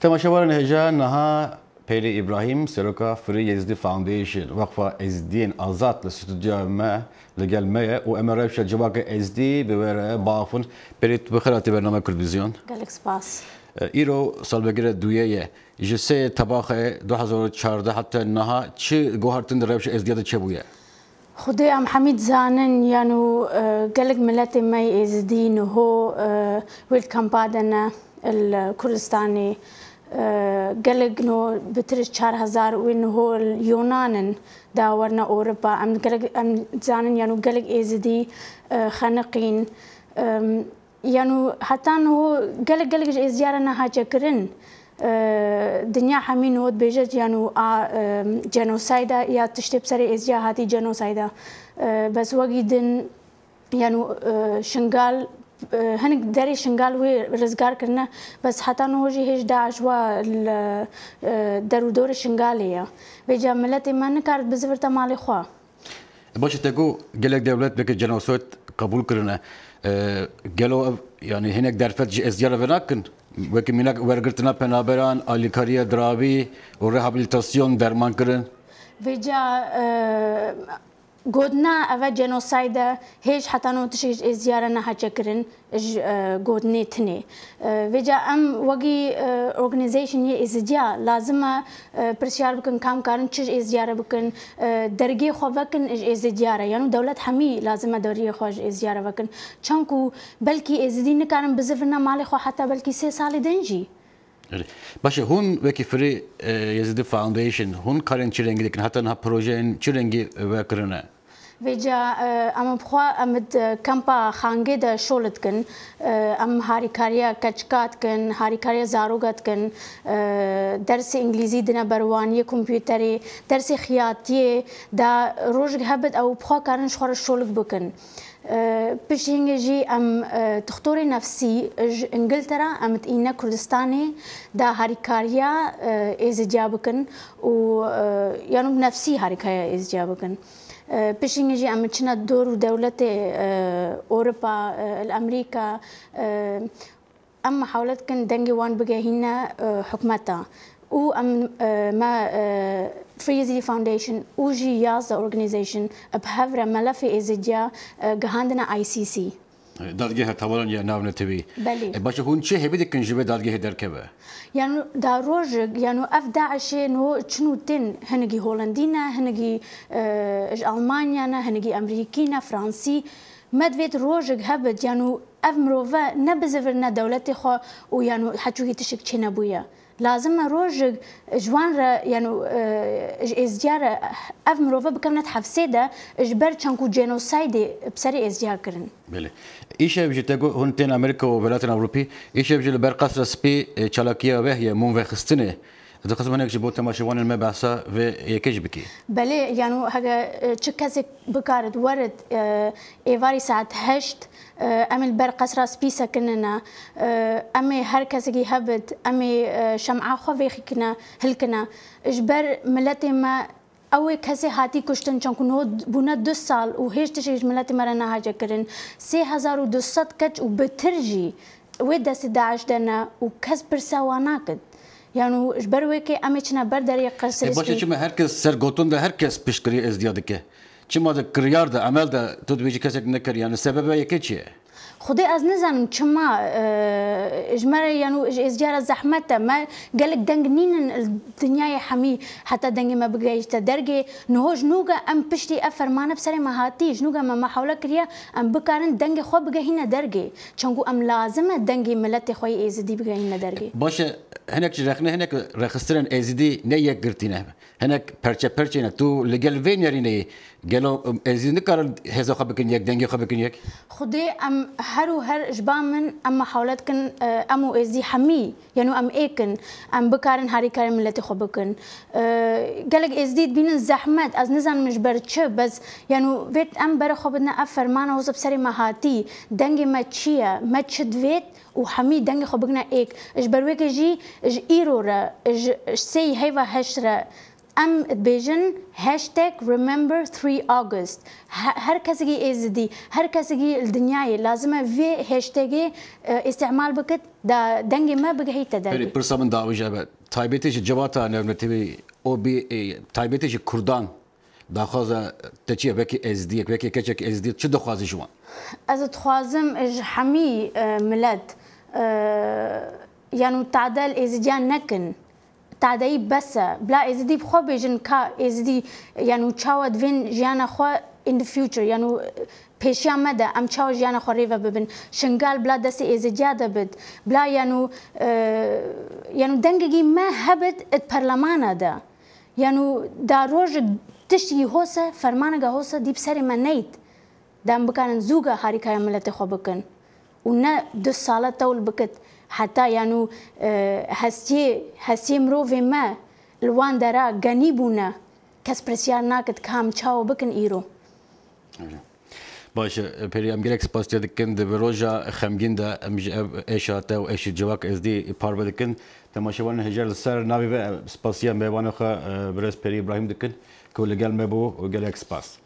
تماشاوان هجا نها پیری ابراهیم سرکا فری یزدی فاوندیشن وقفه ازدین آزاد لستودیو ما لقال ما و امرش جواك ازدی بوره بافن بريت بخيراتي برنامج كلفزيون قالك سباس ایرو سالبگیر دویه جسه طباخ 2014 حتی نها چه گوهرتن دربش ازدیاد چه بوده خدي ام حميد زانن يانو قالك ملاتي ماي ازدين هو ويلكم بعدنا الكردستاني قالك انه بترش 4000 وانه هو اليونانن داورنا اوروبا ام قالك ام زانن يانو قالك ازدي خنقين يانو حتى انه قالك ازيارنا هاجا كرن دنيا حمين هود بيجت يانو جنوسايدا يا تشتي بسري ازيا هاتي جنوسايدا بس وقيدن يانو شنغال هنك داري شنغال وي رزقار كرنا بس حتى انه هجي هيج داعش وا دارو دور شنغالية بيجا ملتي ما نكارت بزفرتا مالي خوا باش تقول قالك دولت بك جنوسات قبول كرنا قالوا يعني هناك درفت ازيارة فناكن وكي منك ورقرتنا بنابران اليكاريا درابي وريهابيليتاسيون درمان كرن بيجا قودنا أفا جنوسايدا هيج حتى نو تشيج زيارنا هاجكرن قودني تني بيجا أم وقي organization يه إزديا لازم برسيار بكن كام كارن تشيج إزديارة بكن درجي خو بكن إزديارة يعني دولة حمي لازم دوري خو إزديارة بكن چانكو بلكي إزدين كارن بزفنا مالي خو حتى بلكي 3 سال دنجي باشه هون وکی فری یزدی فاوندیشن هون کارن چی رنگی دکن حتی نه پروژه چی رنگی وکرنه ویجا ام بخوا امد کمپا خانگی دا شولت کن ام هاریکاریا کچکات کن هاریکاریا زاروگات کن درس انگلیزی دنا بروانی کمپیوتری درس خیاطی دا روز هبت او بخوا کارن شخور شولک بکن باش هنجي ام تختوري نفسي انجلترا ام تينا كردستاني دا هاريكاريا از جابكن و يعني بنفسي هاريكاريا از جابكن باش هنجي ام تشنا دور دولة اوروبا الامريكا ام حاولت كن دنجي وان بقى هنا حكمتها و ام ما فريزي فاونديشن وجي ياز اورجانيزيشن بهفره ملفي ازجا جهاندنا اي سي سي دادگاه تمام یا نام نتوی بله باشه هون چه هبی دکن جبه دادگاه درکبه يعني دا روج يعني افدع شيء نو شنو تن هنجي هولندينا هنجي المانيا هنجي امريكينا فرنسي مدفيت روج هبت يعني افمروفا نبزفرنا دولتي خو ويعني حتشوكي تشك تشينا بويا لازم روج جوان يعني ازديار افمروفا بكمنت حفسيده اجبر چانكو جينوسايد بسري ازديار كرن بله ایش بيجي تقول هون تين امريكا وبلاد الاوروبي ایش بيجي برقص سبي چالاكيا وهي مون وخستنه اذا قسم هناك جبوا تماشوان المبعثه في يكش بكي بله يعني هذا تشكاسك بكارد ورد ايفاري ساعه هشت امل برقص راس بيسا كننا امي هر كسي هبت امي شمعه خوفي كنا هلكنا اجبر ملتي ما اوي كسي هاتي كشتن چونكو نو بونا 2 سال وهيج تشيج ملتي مرنا حاجه كرن 3200 كچ وبترجي ودس داعش دنا وكس برسواناكد يعني اجبر ويكي امي چنا بردري قصر باشه چما herkes سرگوتون ده herkes پشکری ازدیاد که چما ده کریار ده عمل ده تو بیچ کسی نکر يعني سبب یکی چیه خدي از نزانم چما اجمر يعني ازجار زحمته ما قالك دنگنين الدنيا حمي حتى دنگ ما بقايش تدرجي نهوج نوغا ام بشتي افرمانه بسري ما هاتيش نوغا ما حوله كريا ام بكارن دنگ خو بقى هنا درجي چنگو ام لازمه دنگ ملت خوي ازدي بقى هنا درجي باشه هناك رخنه هناك رخصترن ازدي نه یک گرتینه هناك پرچه نه تو لگل وین یارینه قالوا ازدي نكر هذا خبكن یک دنگ خبكن یک خدي ام هر اجبامن اما حاولت كن امو ازدي حمي يعني ام ايكن ام بكارن هاري كارن ملتي خبكن قالك ازدي بين الزحمات از نزان مش برچ بس يعني بيت ام بر خبدنا افرمانه وزب سري ما هاتي دنگ ما تشيا ما تشدويت وحمي دنگ خبكنا ايك اج برويك جي اج ايرو را اج سي هيفا هشرا ام بيجن هاشتاج remember 3 August هر كسي ازدي هر كسي الدنيا لازم في هاشتاج استعمال بكت دا دنگ ما بقى تدري برسا من داوي جاب تايبتش جواتا نبتبي او بي تايبتش كردان داخوزا تشي بكي اس دي بكي كچك اس دي چه دخوازي جوان از تخوازم اج حمي ملت يعني تعدل ازديان نكن تعدي بس بلا ازدي بخو بيجن كا ازدي يعني تشاود فين جانا خو in the future يعني پیشیا مده ام چاو جانا خو ریو ببن شنگال بلا دست ازدیاده بد بلا يعني دنگگی ما هبت ات پرلمانه ده يعني دا روج تشتي هوسه فرمانه هوسه دي بسري ما نيت دام بكان زوجة هاريكايا ملتي خو بكن ونا 2 ساله طول بكت حتى يعني هسي مروفي ما الوان دارا غنيبونا كس برسيار ناكت كام چاو بكن ايرو باشه پری ام گلکس پاس دکن د بروجا خمگین دا اشاته و اش جواک از دی پارو دکن تماشاوان هجر سر ناوی سپاسیا میوانه خ برس پری ابراهیم دکن که لگل مبو و گلکس پاس